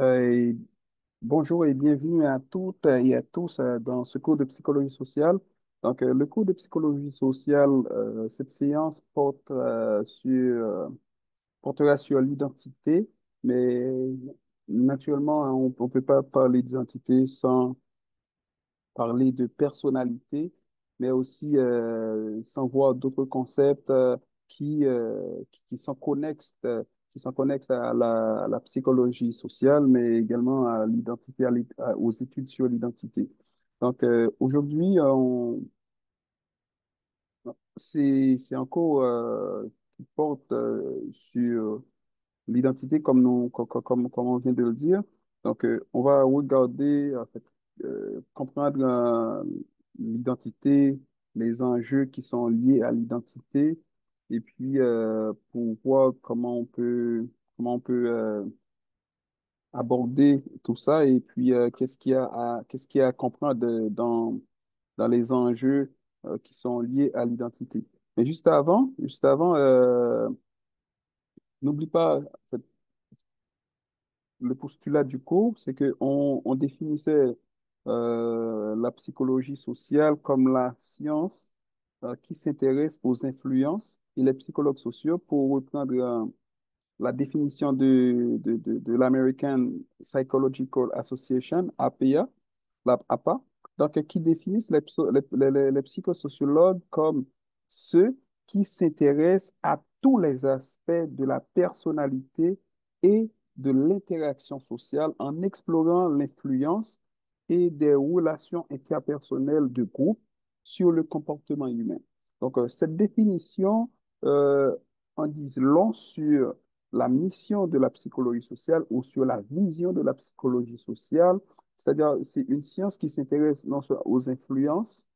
Et bonjour et bienvenue à toutes et à tous dans ce cours de psychologie sociale. Le cours de psychologie sociale, cette séance portera sur l'identité, mais naturellement, hein, on ne peut pas parler d'identité sans parler de personnalité, mais aussi sans voir d'autres concepts qui sont connexes à la psychologie sociale, mais également à l'identité, aux études sur l'identité. Aujourd'hui, c'est un cours qui porte sur l'identité comme on vient de le dire. On va regarder, en fait, comprendre l'identité, les enjeux qui sont liés à l'identité, et puis pour voir comment on peut aborder tout ça, et puis qu'est-ce qu'il y a à comprendre dans les enjeux qui sont liés à l'identité. Mais juste avant, n'oublie pas, le postulat du cours, c'est on définissait la psychologie sociale comme la science qui s'intéresse aux influences et les psychologues sociaux, pour reprendre la définition de l'American Psychological Association, APA, la APA, qui définissent les psychosociologues comme ceux qui s'intéressent à tous les aspects de la personnalité et de l'interaction sociale en explorant l'influence et des relations interpersonnelles de groupe sur le comportement humain. Cette définition euh, en dit long sur la mission de la psychologie sociale ou sur la vision de la psychologie sociale, c'est-à-dire, c'est une science qui s'intéresse non seulement aux influences,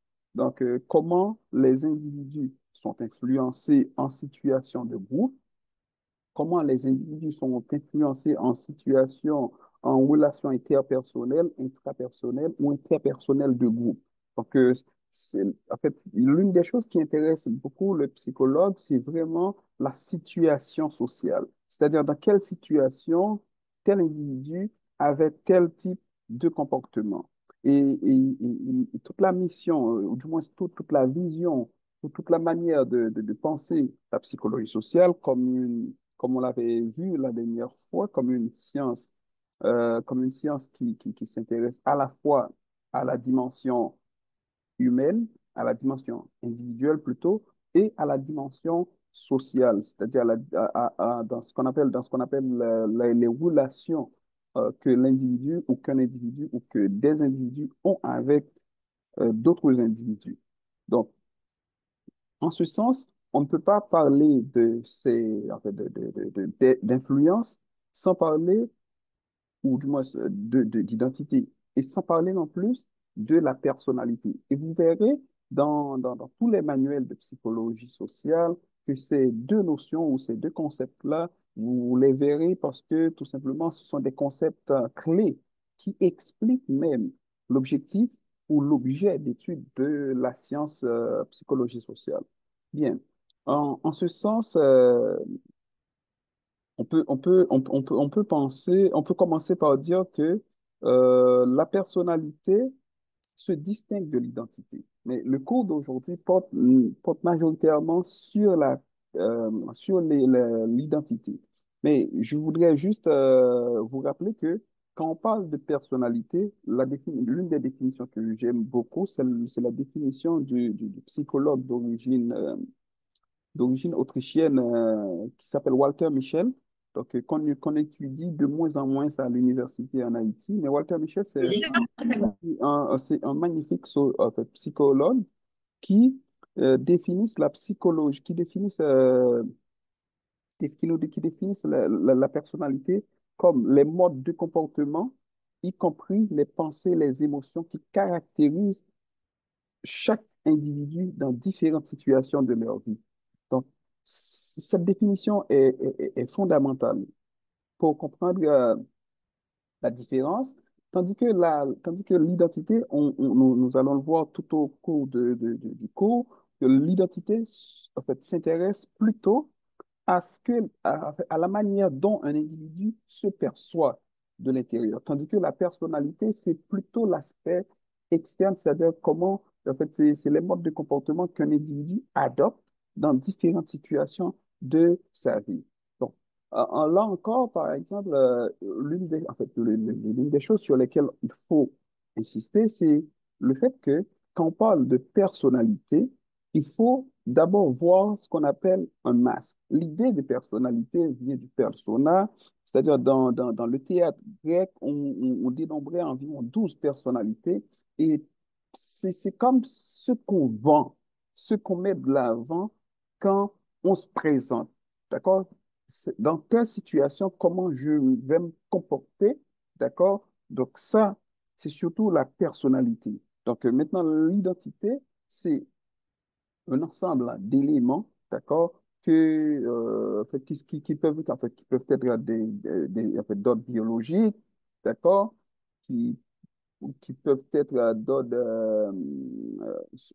comment les individus sont influencés en situation de groupe, comment les individus sont influencés en situation, en relation interpersonnelle, intrapersonnelle ou interpersonnelle de groupe. Donc, euh, en fait, l'une des choses qui intéresse beaucoup le psychologue, c'est vraiment la situation sociale. C'est-à-dire dans quelle situation tel individu avait tel type de comportement. Et toute la mission, ou du moins toute la vision, ou toute la manière de penser la psychologie sociale comme on l'avait vu la dernière fois, comme une science qui s'intéresse à la fois à la dimension humaine, à la dimension individuelle plutôt, et à la dimension sociale, c'est-à-dire dans ce qu'on appelle les relations que l'individu ou qu'un individu ou que des individus ont avec d'autres individus. Donc, en ce sens, on ne peut pas parler en fait, d'influence sans parler, ou du moins d'identité, et sans parler non plus de la personnalité. Et vous verrez dans tous les manuels de psychologie sociale que ces deux notions ou ces deux concepts-là, vous les verrez parce que tout simplement, ce sont des concepts clés qui expliquent même l'objectif ou l'objet d'étude de la science psychologie sociale. Bien. En ce sens, on peut penser, on peut commencer par dire que la personnalité se distingue de l'identité. Mais le cours d'aujourd'hui porte majoritairement sur l'identité. Mais je voudrais juste vous rappeler que quand on parle de personnalité, l'une des définitions que j'aime beaucoup, c'est la définition du psychologue d'origine autrichienne qui s'appelle Walter Michel, qu'on étudie de moins en moins à l'université en Haïti. Mais Walter Michel, c'est un magnifique en fait, psychologue qui définissent la psychologie, qui définissent la personnalité comme les modes de comportement, y compris les pensées, les émotions qui caractérisent chaque individu dans différentes situations de leur vie. Donc, cette définition est fondamentale pour comprendre la différence, tandis que l'identité, nous allons le voir tout au cours du cours, que l'identité, en fait, s'intéresse plutôt à la manière dont un individu se perçoit de l'intérieur. Tandis que la personnalité, c'est plutôt l'aspect externe, c'est-à-dire comment, en fait, c'est les modes de comportement qu'un individu adopte dans différentes situations de sa vie. Donc, là encore, par exemple, en fait, l'une des choses sur lesquelles il faut insister, c'est le fait que quand on parle de personnalité, il faut d'abord voir ce qu'on appelle un masque. L'idée de personnalité vient du persona, c'est-à-dire dans le théâtre grec, on dénombrait environ 12 personnalités et c'est comme ce qu'on vend, ce qu'on met de l'avant quand on se présente. D'accord? Dans quelle situation, comment je vais me comporter, d'accord? Donc ça, c'est surtout la personnalité. Donc maintenant, l'identité, c'est un ensemble d'éléments, d'accord, en fait, qui peuvent, en fait, qui peuvent être en fait, d'ordre biologique, d'accord, qui, qui peuvent être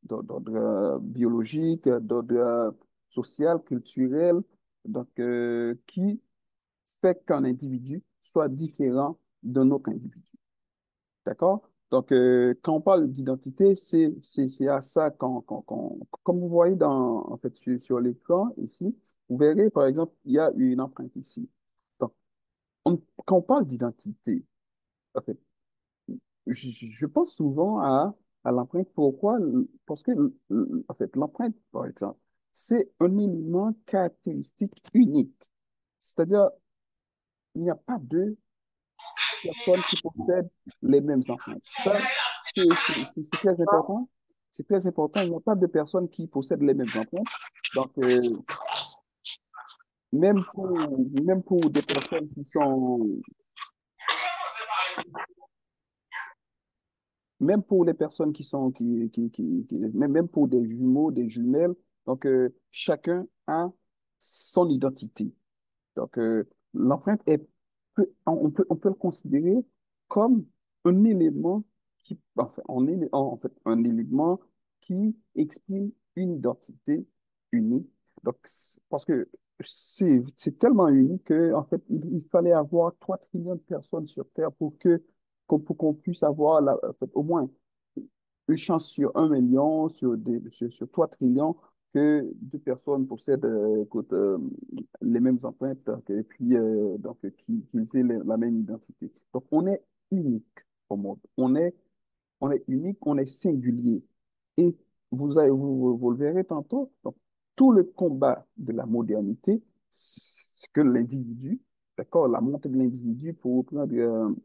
d'ordre biologique, d'ordre social, culturel, donc qui fait qu'un individu soit différent d'un autre individu. D'accord? Donc, quand on parle d'identité, c'est à ça comme vous voyez en fait, sur l'écran ici, vous verrez, par exemple, il y a une empreinte ici. Donc, quand on parle d'identité, en fait, je pense souvent à l'empreinte. Pourquoi? Parce que, en fait, l'empreinte, par exemple, c'est un élément caractéristique unique. C'est-à-dire, il n'y a pas deux personnes qui possèdent les mêmes empreintes. Ça, c'est très important. C'est très important. Il n'y a pas de personnes qui possèdent les mêmes empreintes. Donc, même pour des personnes qui sont, même pour les personnes qui sont, même pour des jumeaux, des jumelles, donc, chacun a son identité. Donc, l'empreinte on peut le considérer comme un élément enfin, en fait, un élément qui exprime une identité unique. Donc, parce que c'est tellement unique que, en fait, il fallait avoir 3 trillions de personnes sur Terre pour qu'on puisse avoir en fait, au moins une chance sur 1 million, sur 3 trillions, que deux personnes possèdent écoute, les mêmes empreintes et puis qu'ils aient la même identité. Donc, on est unique au monde. On est unique, on est singulier. Et vous le verrez tantôt, donc, tout le combat de la modernité, c'est que l'individu, d'accord, la montée de l'individu, pour reprendre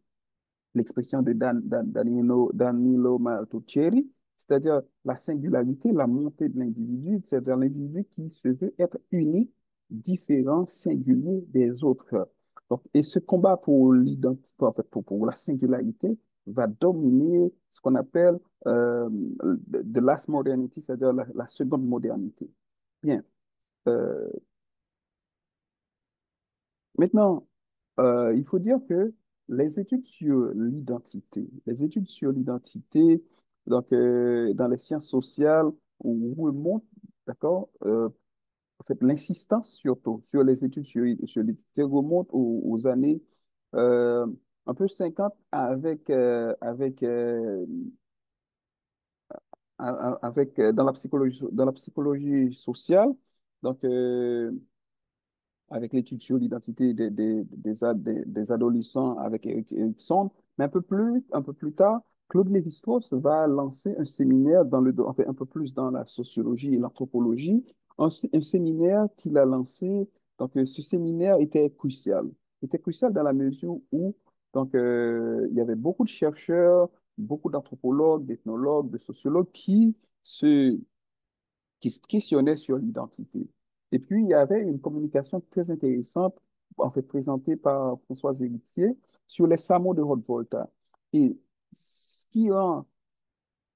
l'expression de Danilo Martuccieri, c'est-à-dire la singularité, la montée de l'individu, c'est-à-dire l'individu qui se veut être unique, différent, singulier des autres. Donc, et ce combat pour l'identité, en fait, pour la singularité, va dominer ce qu'on appelle the last modernity, c'est-à-dire la seconde modernité. Bien. Euh, Maintenant, il faut dire que les études sur l'identité, donc dans les sciences sociales, on remonte, d'accord, en fait, l'insistance surtout sur les études sur l'identité remonte aux années euh, un peu 50 dans la psychologie sociale. Donc, avec l'étude sur l'identité des adolescents avec Eric Erickson. Mais un peu plus tard, Claude Lévi-Strauss va lancer un séminaire enfin, un peu plus dans la sociologie et l'anthropologie, un séminaire qu'il a lancé. Donc, ce séminaire était crucial. Il était crucial dans la mesure où donc, il y avait beaucoup de chercheurs, beaucoup d'anthropologues, d'ethnologues, de sociologues qui se questionnait sur l'identité. Et puis, il y avait une communication très intéressante, en fait, présentée par Françoise Héritier sur les samots de Haute-Volta. Et ce qui rend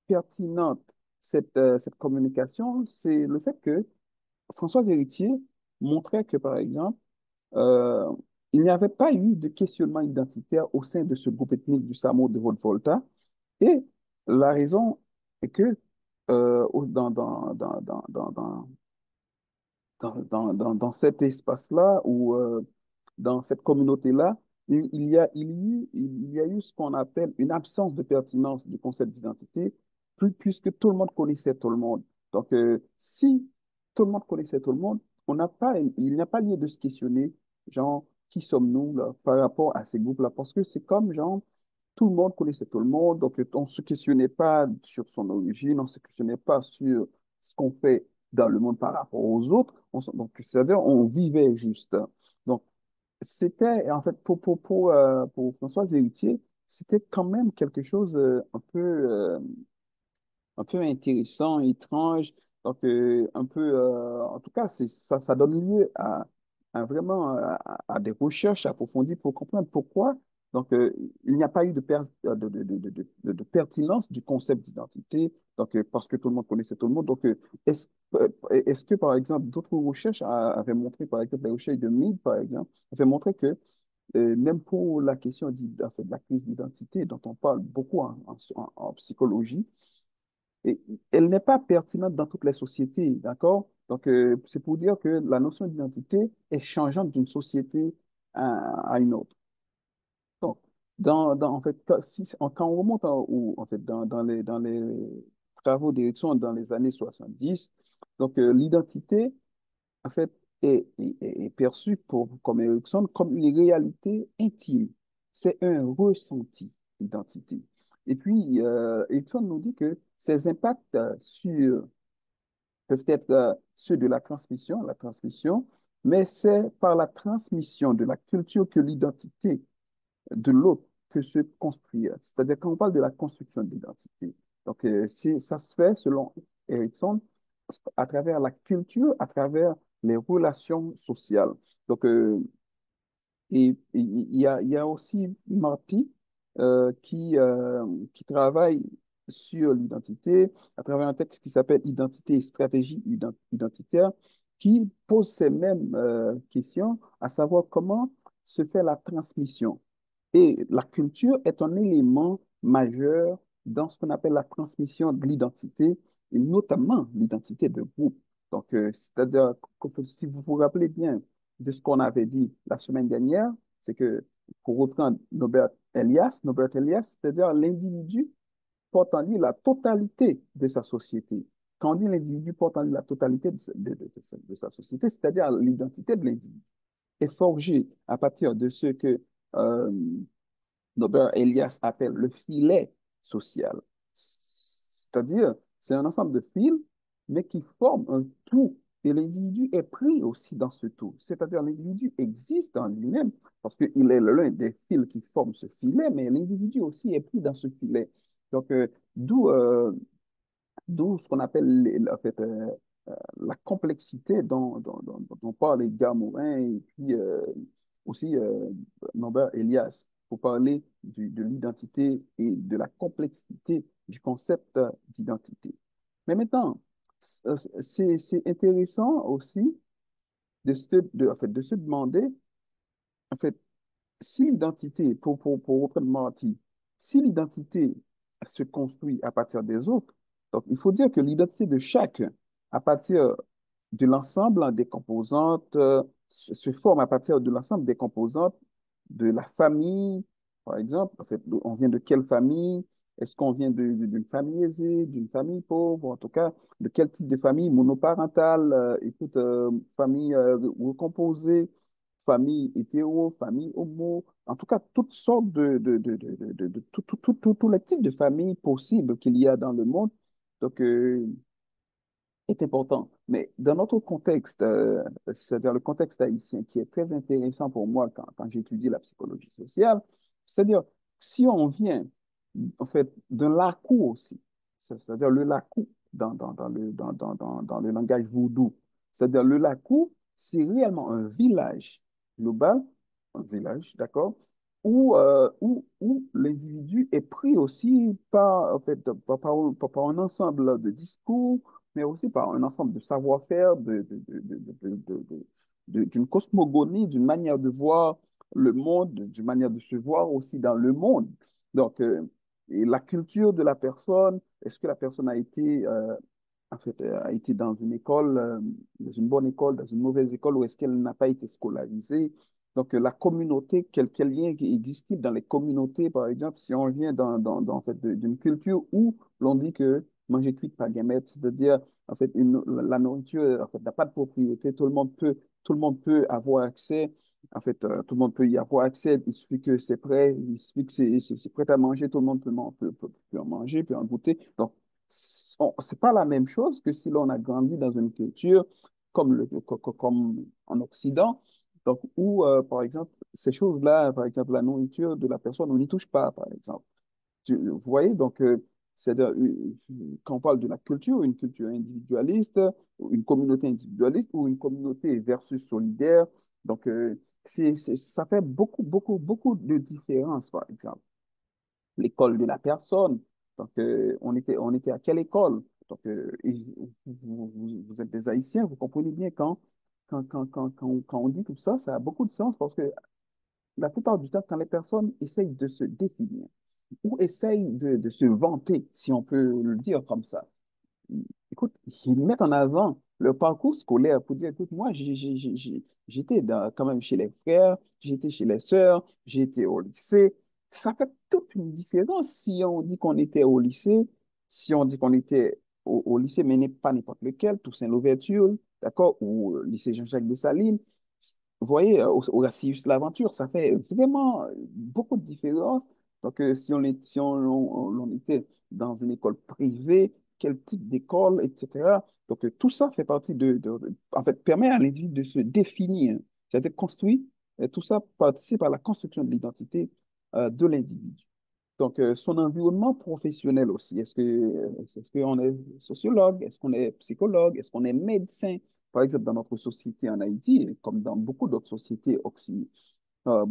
pertinente cette communication, c'est le fait que Françoise Héritier montrait que, par exemple, euh, il n'y avait pas eu de questionnement identitaire au sein de ce groupe ethnique du Samo de Haute-Volta. Et la raison est que dans cet espace-là ou dans cette communauté-là, il y a eu ce qu'on appelle une absence de pertinence du concept d'identité, puisque tout le monde connaissait tout le monde. Donc, si tout le monde connaissait tout le monde, il n'y a pas lieu de se questionner, genre, qui sommes-nous là, par rapport à ces groupes-là? Parce que c'est comme, genre, tout le monde connaissait tout le monde, donc on ne se questionnait pas sur son origine, on ne se questionnait pas sur ce qu'on fait dans le monde par rapport aux autres. Donc, c'est-à-dire, on vivait juste. Donc, c'était, en fait, pour François Héritier, c'était quand même quelque chose un peu intéressant, étrange. Donc, un peu, en tout cas, ça donne lieu à vraiment à des recherches approfondies pour comprendre pourquoi. Donc, il n'y a pas eu de pertinence du concept d'identité. Donc, parce que tout le monde connaissait tout le monde. Donc, est-ce que, par exemple, d'autres recherches avaient montré, par exemple, les recherches de Mead, par exemple, avaient montré que même pour la question en fait, de la crise d'identité, dont on parle beaucoup en psychologie, et elle n'est pas pertinente dans toutes les sociétés, d'accord? Donc, c'est pour dire que la notion d'identité est changeante d'une société à une autre. Donc, en fait, quand on remonte en fait, dans les travaux d'Erickson dans les années 70, donc l'identité, en fait, est perçue comme Erickson comme une réalité intime. C'est un ressenti d'identité. Et puis, Erickson nous dit que ces impacts peuvent être ceux de la transmission, mais c'est par la transmission de la culture que l'identité de l'autre peut se construire. C'est-à-dire quand on parle de la construction de l'identité. Donc, ça se fait, selon Erickson, à travers la culture, à travers les relations sociales. Donc, et il y a aussi Marty qui travaille sur l'identité à travers un texte qui s'appelle Identité et stratégie identitaire, qui pose ces mêmes questions, à savoir comment se fait la transmission. Et la culture est un élément majeur dans ce qu'on appelle la transmission de l'identité, et notamment l'identité de groupe. Donc, c'est-à-dire que si vous vous rappelez bien de ce qu'on avait dit la semaine dernière, c'est que, pour reprendre Norbert Elias, c'est-à-dire l'individu porte en lui la totalité de sa société. Quand on dit l'individu porte en lui la totalité de sa société, c'est-à-dire l'identité de l'individu est forgée à partir de ce que euh, Norbert Elias appelle le filet social. C'est-à-dire, c'est un ensemble de fils, mais qui forment un tout. Et l'individu est pris aussi dans ce tout. C'est-à-dire, l'individu existe en lui-même parce qu'il est l'un des fils qui forment ce filet, mais l'individu aussi est pris dans ce filet. Donc, d'où ce qu'on appelle en fait, la complexité dont parle Edgar Morin et puis aussi Norbert Elias pour parler de l'identité et de la complexité du concept d'identité. Mais maintenant, c'est intéressant aussi en fait, de se demander, en fait, si l'identité, pour reprendre Marty, si l'identité se construit à partir des autres, donc il faut dire que l'identité de chacun, à partir de l'ensemble des composantes, se forme à partir de l'ensemble des composantes de la famille, par exemple. En fait, on vient de quelle famille? Est-ce qu'on vient d'une famille aisée, d'une famille pauvre? En tout cas, de quel type de famille? Monoparentale, écoute, famille recomposée, famille hétéro, famille homo, en tout cas, toutes sortes tous les types de familles possibles qu'il y a dans le monde. Donc, est important. Mais dans notre contexte, c'est-à-dire le contexte haïtien, qui est très intéressant pour moi quand j'étudie la psychologie sociale, c'est-à-dire si on vient en fait d'un lakou aussi, c'est-à-dire le lakou dans le langage vaudou, c'est-à-dire le lakou, c'est réellement un village global, un village, d'accord, où l'individu est pris aussi par, en fait, par un ensemble de discours, mais aussi par un ensemble de savoir-faire, d'une cosmogonie, d'une manière de voir le monde, d'une manière de se voir aussi dans le monde. Donc, et la culture de la personne, est-ce que la personne a été, en fait, a été dans une école, dans une bonne école, dans une mauvaise école, ou est-ce qu'elle n'a pas été scolarisée? Donc, la communauté, quel lien qui existe-t-il dans les communautés, par exemple, si on vient en fait, d'une culture où l'on dit que manger cuit pas gamète, c'est-à-dire, en fait, la nourriture, en fait, n'a pas de propriété, tout le monde peut avoir accès, en fait, tout le monde peut y avoir accès, il suffit que c'est prêt, il suffit que c'est prêt à manger, tout le monde peut en manger, peut en goûter. Donc, c'est pas la même chose que si l'on a grandi dans une culture comme en Occident, donc, où, par exemple, ces choses-là, par exemple, la nourriture de la personne, on n'y touche pas, par exemple. Vous voyez, donc, c'est-à-dire, quand on parle de la culture, une culture individualiste, ou une communauté individualiste ou une communauté versus solidaire, donc, ça fait beaucoup de différences, par exemple l'école de la personne. Donc, on était à quelle école? Donc, et vous êtes des Haïtiens, vous comprenez bien quand on dit tout ça, ça a beaucoup de sens parce que la plupart du temps, quand les personnes essayent de se définir ou essayent de se vanter, si on peut le dire comme ça, écoute, ils mettent en avant leur parcours scolaire pour dire, écoute, moi, j'étais quand même chez les frères, j'étais chez les sœurs, j'étais au lycée. Ça fait toute une différence si on dit qu'on était au lycée, si on dit qu'on était au lycée, mais n'est pas n'importe lequel, Toussaint Louverture, d'accord, ou lycée Jean-Jacques Dessalines. Vous voyez, au Racius l'Aventure, ça fait vraiment beaucoup de différence. Donc, si on était dans une école privée, quel type d'école, etc. Donc, tout ça fait partie en fait, permet à l'individu de se définir, c'est-à-dire construire, et tout ça participe à la construction de l'identité de l'individu. Donc, son environnement professionnel aussi. Est-ce qu'on est sociologue? Est-ce qu'on est psychologue? Est-ce qu'on est médecin? Par exemple, dans notre société en Haïti, comme dans beaucoup d'autres sociétés occidentales, en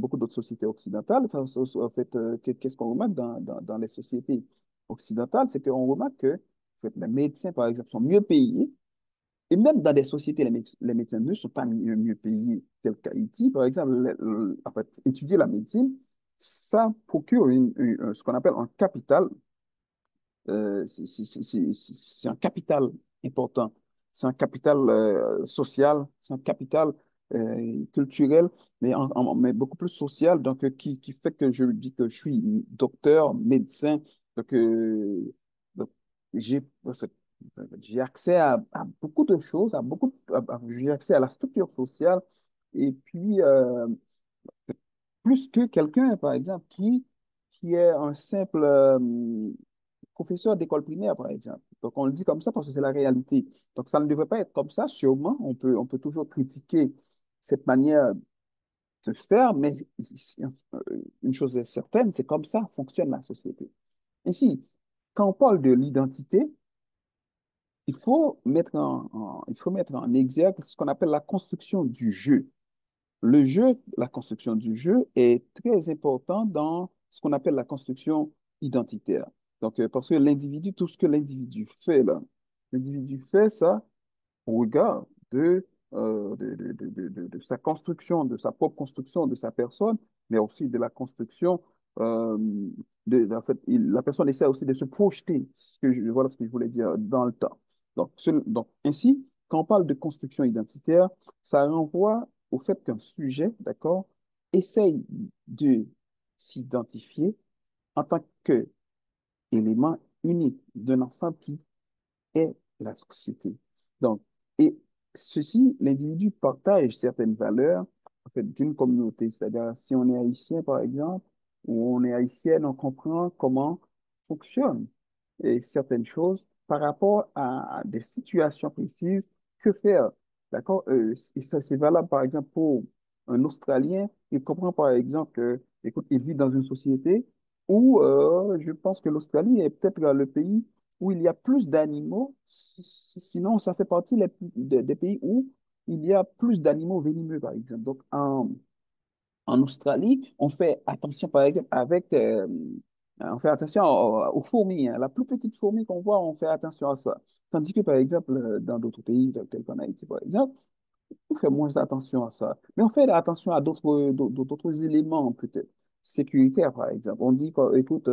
fait, qu'est-ce qu'on remarque dans les sociétés occidentales? C'est qu'on remarque que en fait, les médecins, par exemple, sont mieux payés. Et même dans des sociétés, les médecins ne sont pas mieux payés, tel qu'Haïti. Par exemple, en fait, étudier la médecine, ça procure ce qu'on appelle un capital c'est un capital important. C'est un capital social, c'est un capital culturel, mais beaucoup plus social, donc qui fait que je dis que je suis docteur, médecin, donc, donc, j'ai en fait, j'ai accès à beaucoup de choses, j'ai accès à la structure sociale, et puis plus que quelqu'un, par exemple, qui est un simple professeur d'école primaire, par exemple. Donc, on le dit comme ça parce que c'est la réalité. Donc, ça ne devrait pas être comme ça, sûrement. On peut toujours critiquer cette manière de faire, mais une chose est certaine, c'est comme ça fonctionne la société. Ainsi, quand on parle de l'identité, il faut mettre en exergue ce qu'on appelle la construction du jeu. Le jeu, la construction du jeu est très important dans ce qu'on appelle la construction identitaire. Donc, parce que l'individu, tout ce que l'individu fait là, l'individu fait ça au regard de sa construction, de sa propre construction, de sa personne, mais aussi de la construction euh, en fait, la personne essaie aussi de se projeter, voilà ce que je voulais dire, dans le temps. Donc, ainsi, quand on parle de construction identitaire, ça renvoie au fait qu'un sujet, d'accord, essaye de s'identifier en tant qu'élément unique d'un ensemble qui est la société. Donc, et ceci, l'individu partage certaines valeurs en fait, d'une communauté. C'est-à-dire, si on est haïtien, par exemple, ou on est haïtienne, on comprend comment fonctionnent et certaines choses par rapport à des situations précises. Que faire? D'accord? Et ça, c'est valable, par exemple, pour un Australien. Il comprend, par exemple, que, écoute, il vit dans une société où je pense que l'Australie est peut-être le pays où il y a plus d'animaux, sinon ça fait partie des pays où il y a plus d'animaux venimeux, par exemple. Donc, en Australie, on fait attention, par exemple, on fait attention aux fourmis, hein. La plus petite fourmi qu'on voit, on fait attention à ça. Tandis que, par exemple, dans d'autres pays, tels qu'en Haïti, par exemple, on fait moins attention à ça. Mais on fait attention à d'autres éléments, peut-être. Sécuritaire, par exemple. On dit, écoute,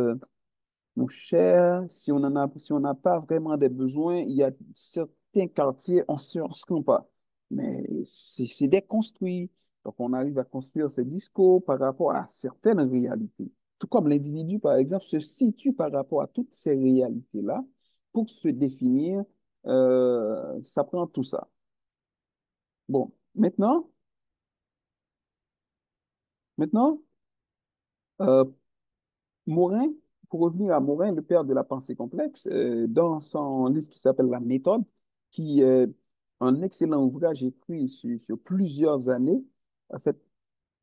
mon cher, si on n'a pas vraiment des besoins, il y a certains quartiers, on ne se rend pas. Mais c'est déconstruit. Donc, on arrive à construire ses discours par rapport à certaines réalités. Tout comme l'individu, par exemple, se situe par rapport à toutes ces réalités-là pour se définir, ça prend tout ça. Bon, maintenant, euh, Morin, pour revenir à Morin, le père de la pensée complexe, dans son livre qui s'appelle La méthode, qui est un excellent ouvrage écrit sur plusieurs années, en fait,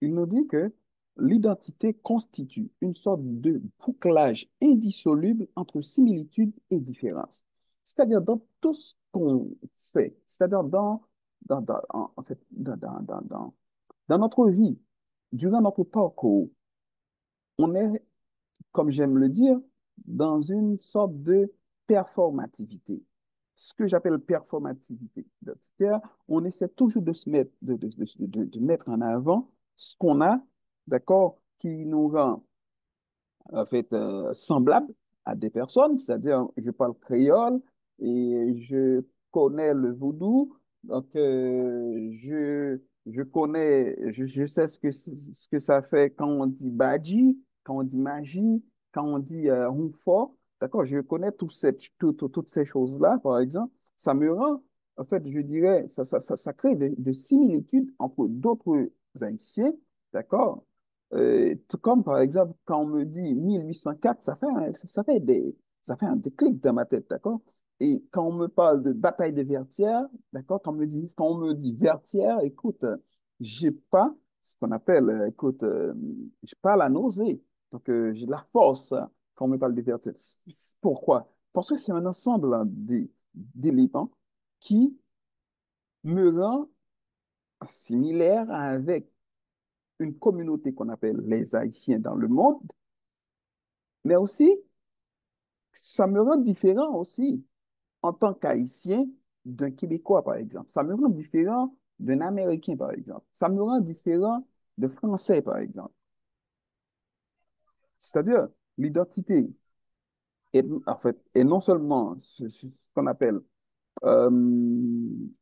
il nous dit que l'identité constitue une sorte de bouclage indissoluble entre similitude et différence. C'est-à-dire dans tout ce qu'on fait, c'est-à-dire en fait, dans notre vie, durant notre parcours, on est, comme j'aime le dire, dans une sorte de performativité. Ce que j'appelle performativité identitaire, on essaie toujours de se mettre, de mettre en avant ce qu'on a, d'accord, qui nous rend en fait, semblables à des personnes, c'est-à-dire je parle créole et je connais le vaudou, donc je connais, je sais ce que ça fait quand on dit badji, quand on dit magie, quand on dit hunfo, d'accord, je connais toutes ces choses-là, par exemple, ça me rend, en fait, je dirais, ça crée de similitudes entre d'autres Haïtiens, d'accord, tout comme par exemple, quand on me dit 1804, ça fait un déclic dans ma tête, d'accord? Et quand on me parle de bataille de Vertières, d'accord? Quand on me dit Vertières, écoute, j'ai pas ce qu'on appelle, écoute, j'ai pas la nausée. Donc, j'ai de la force quand on me parle de Vertières. Pourquoi? Parce que c'est un ensemble hein, d'éléments qui me rend similaire avec une communauté qu'on appelle les Haïtiens dans le monde, mais aussi, ça me rend différent aussi en tant qu'Haïtien d'un Québécois, par exemple. Ça me rend différent d'un Américain, par exemple. Ça me rend différent de Français, par exemple. C'est-à-dire, l'identité est, en fait, est non seulement ce qu'on appelle euh,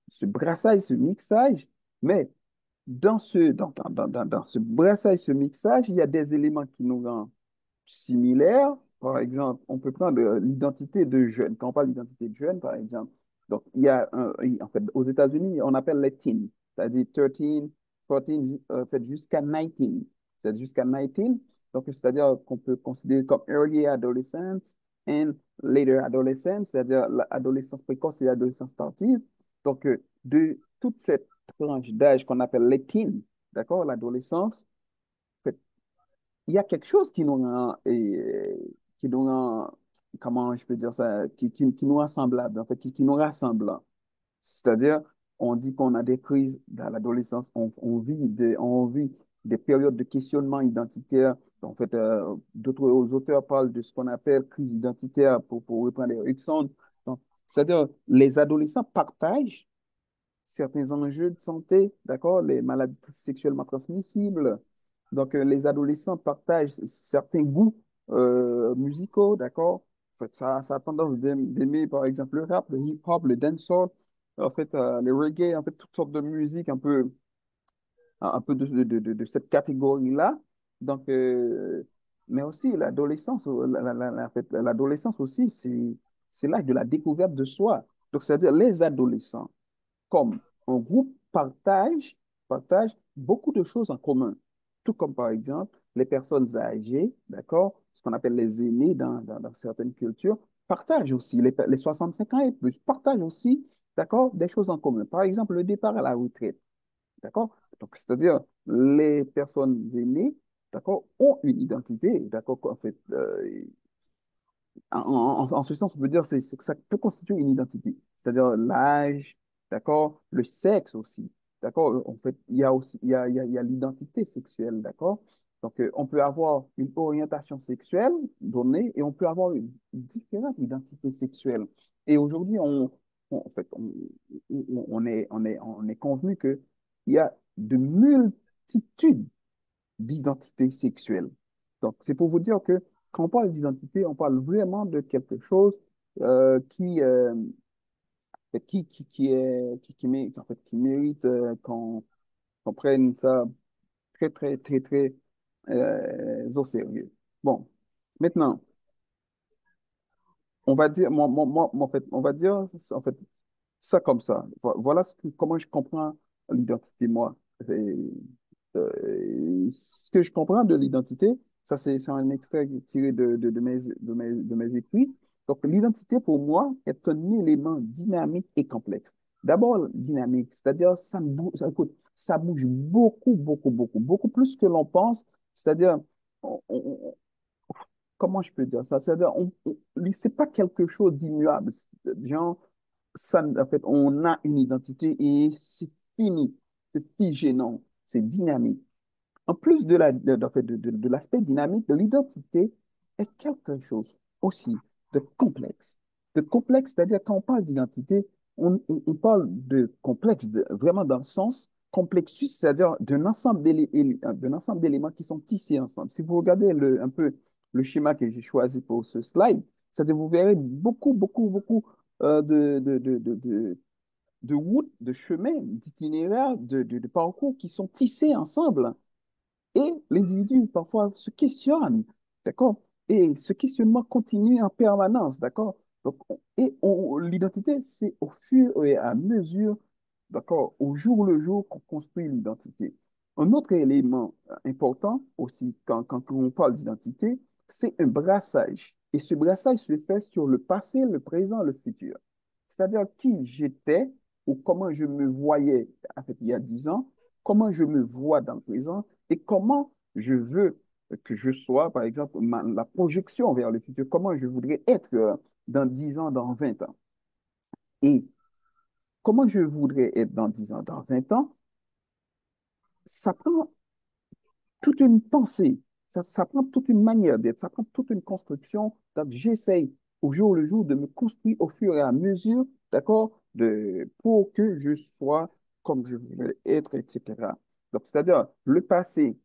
ce brassage, ce mixage, mais dans ce brassage, ce mixage, il y a des éléments qui nous rendent similaires. Par exemple, on peut prendre l'identité de jeune. Quand on parle d'identité de jeune, par exemple, donc il y a en fait, aux États-Unis, on appelle les teens, c'est-à-dire 13, 14, en fait, jusqu'à 19. C'est jusqu'à 19. Donc, c'est-à-dire qu'on peut considérer comme early adolescence and later adolescence, c'est-à-dire l'adolescence précoce et l'adolescence tardive. Donc, de toute cette tranche d'âge qu'on appelle les teens, d'accord, l'adolescence, en fait, il y a quelque chose qui nous rend, comment je peux dire ça, qui nous rend semblables, en fait, qui nous rassemble. C'est-à-dire, on dit qu'on a des crises dans l'adolescence, on vit des périodes de questionnement identitaire. En fait, d'autres auteurs parlent de ce qu'on appelle crise identitaire pour reprendre Erickson. Donc, c'est-à-dire, les adolescents partagent certains enjeux de santé, d'accord, les maladies sexuellement transmissibles. Donc, les adolescents partagent certains goûts musicaux, d'accord. En fait, ça a tendance d'aimer, par exemple, le rap, le hip-hop, le dancehall, en fait, le reggae, en fait, toutes sortes de musique un peu de cette catégorie-là. Donc, mais aussi l'adolescence, en fait, l'adolescence aussi, c'est l'âge de la découverte de soi. Donc, c'est-à-dire les adolescents comme un groupe partage beaucoup de choses en commun. Tout comme par exemple les personnes âgées, d'accord, ce qu'on appelle les aînés dans certaines cultures, partagent aussi, les 65 ans et plus, partagent aussi, d'accord, des choses en commun. Par exemple, le départ à la retraite, d'accord? Donc, c'est-à-dire les personnes aînées, d'accord, ont une identité, d'accord, en fait, en ce sens, on peut dire que ça peut constituer une identité, c'est-à-dire l'âge, d'accord, le sexe aussi, d'accord. En fait, il y a aussi il y a l'identité sexuelle, d'accord. Donc, on peut avoir une orientation sexuelle donnée et on peut avoir une différente identité sexuelle. Et aujourd'hui, en fait, on est convenu que il y a de multitudes d'identité sexuelle. Donc, c'est pour vous dire que quand on parle d'identité, on parle vraiment de quelque chose qui mérite qu'on prenne ça très, très, très, très au sérieux. Bon, maintenant, on va dire, en fait, on va dire, en fait, ça comme ça. Voilà comment je comprends l'identité, moi. Et, ce que je comprends de l'identité, ça, c'est un extrait tiré de mes écrits. Donc, l'identité, pour moi, est un élément dynamique et complexe. D'abord, dynamique, c'est-à-dire, écoute, ça bouge beaucoup, beaucoup, beaucoup, beaucoup plus que l'on pense. C'est-à-dire, on- on- comment je peux dire ça? C'est-à-dire, c'est pas quelque chose d'immuable. Genre, ça, en fait, on a une identité et c'est fini, c'est figé, non, c'est dynamique. En plus en fait, de l'aspect dynamique, l'identité est quelque chose aussi de complexe. De complexe, c'est-à-dire quand on parle d'identité, on parle de complexe vraiment dans le sens complexus, c'est-à-dire d'un ensemble d'éléments qui sont tissés ensemble. Si vous regardez un peu le schéma que j'ai choisi pour ce slide, c'est-à-dire vous verrez beaucoup, beaucoup, beaucoup de routes, de chemins, d'itinéraires, de parcours qui sont tissés ensemble. Et l'individu, parfois, se questionne, d'accord? Et ce questionnement continue en permanence, d'accord? Donc, l'identité, c'est au fur et à mesure, d'accord, au jour le jour qu'on construit l'identité. Un autre élément important aussi, quand on parle d'identité, c'est un brassage. Et ce brassage se fait sur le passé, le présent, le futur. C'est-à-dire qui j'étais ou comment je me voyais, en fait, il y a 10 ans, comment je me vois dans le présent et comment je veux que je sois, par exemple, la projection vers le futur, comment je voudrais être dans 10 ans, dans 20 ans. Et comment je voudrais être dans 10 ans, dans 20 ans, ça prend toute une pensée, ça prend toute une manière d'être, ça prend toute une construction. Donc, j'essaye au jour le jour de me construire au fur et à mesure, d'accord, pour que je sois comme je veux être, etc. Donc, c'est-à-dire, le passé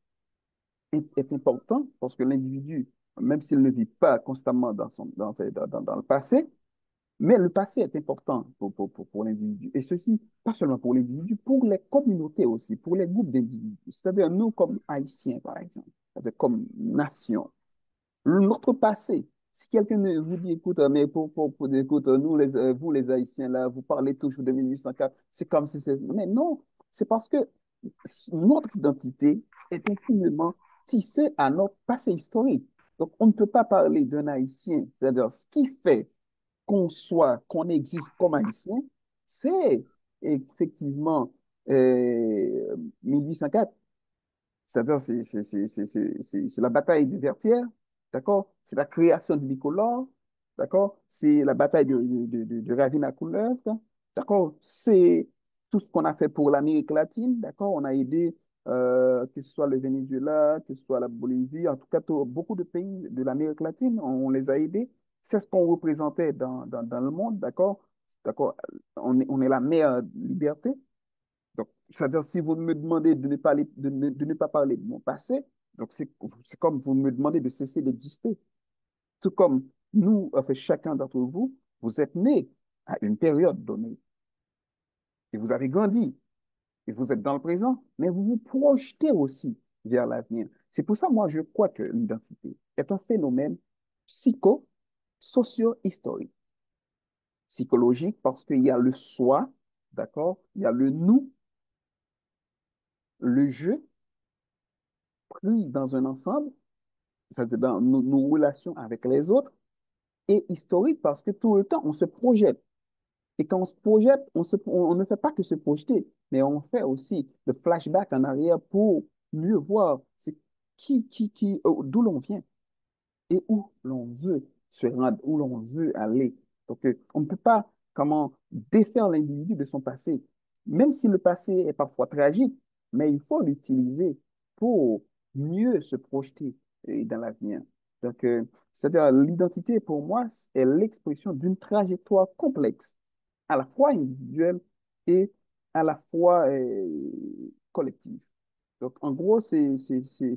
est important parce que l'individu, même s'il ne vit pas constamment dans le passé, mais le passé est important pour l'individu. Et ceci, pas seulement pour l'individu, pour les communautés aussi, pour les groupes d'individus. C'est-à-dire nous comme Haïtiens, par exemple, c'est-à-dire comme nation. Notre passé, si quelqu'un vous dit, écoute, mais écoute, vous les Haïtiens, là, vous parlez toujours de 1804, c'est comme si c'est... Mais non, c'est parce que notre identité est intimement tissée à notre passé historique. Donc, on ne peut pas parler d'un Haïtien, c'est-à-dire ce qui fait qu'on existe comme Haïtien, c'est effectivement 1804. C'est-à-dire, c'est la bataille de Vertières, d'accord? C'est la création de bicolore, d'accord? C'est la bataille de Ravina-Couleur, d'accord? C'est tout ce qu'on a fait pour l'Amérique latine, d'accord? On a aidé, que ce soit le Venezuela, que ce soit la Bolivie, en tout cas, beaucoup de pays de l'Amérique latine, on les a aidés. C'est ce qu'on représentait dans le monde, d'accord? D'accord? On est la meilleure liberté. Donc, c'est-à-dire, si vous me demandez de ne pas parler de mon passé, donc c'est comme vous me demandez de cesser d'exister. Tout comme nous, enfin, chacun d'entre vous, vous êtes né à une période donnée et vous avez grandi et vous êtes dans le présent, mais vous vous projetez aussi vers l'avenir. C'est pour ça, moi, je crois que l'identité est un phénomène socio-historique. Psychologique parce qu'il y a le soi, d'accord? Il y a le nous, le je pris dans un ensemble, c'est-à-dire dans nos relations avec les autres, et historique parce que tout le temps, on se projette. Et quand on se projette, on ne fait pas que se projeter, mais on fait aussi le flashback en arrière pour mieux voir d'où l'on vient et où l'on veut se rendre, où l'on veut aller. Donc, on ne peut pas comment défaire l'individu de son passé, même si le passé est parfois tragique, mais il faut l'utiliser pour mieux se projeter dans l'avenir. Donc, c'est-à-dire l'identité pour moi est l'expression d'une trajectoire complexe, à la fois individuelle et à la fois collective. Donc, en gros, c'est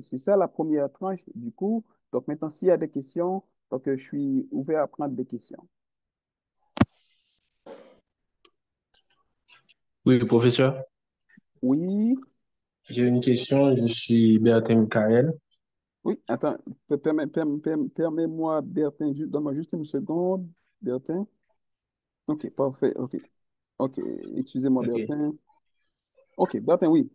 ça la première tranche du cours. Donc, maintenant, s'il y a des questions, donc, je suis ouvert à prendre des questions. Oui, professeur. Oui, J'ai une question, je suis Bertin Michael. Oui, attends, permets-moi, Bertin, donne-moi juste une seconde, Bertin. Ok, parfait, ok. Ok, excusez-moi, Ok. Bertin. Ok, Bertin, oui.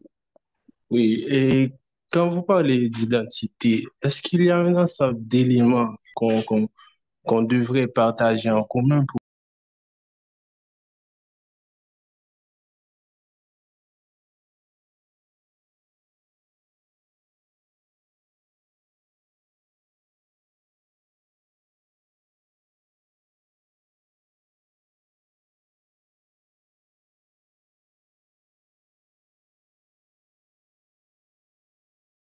Oui, et quand vous parlez d'identité, est-ce qu'il y a un ensemble d'éléments qu'on devrait partager en commun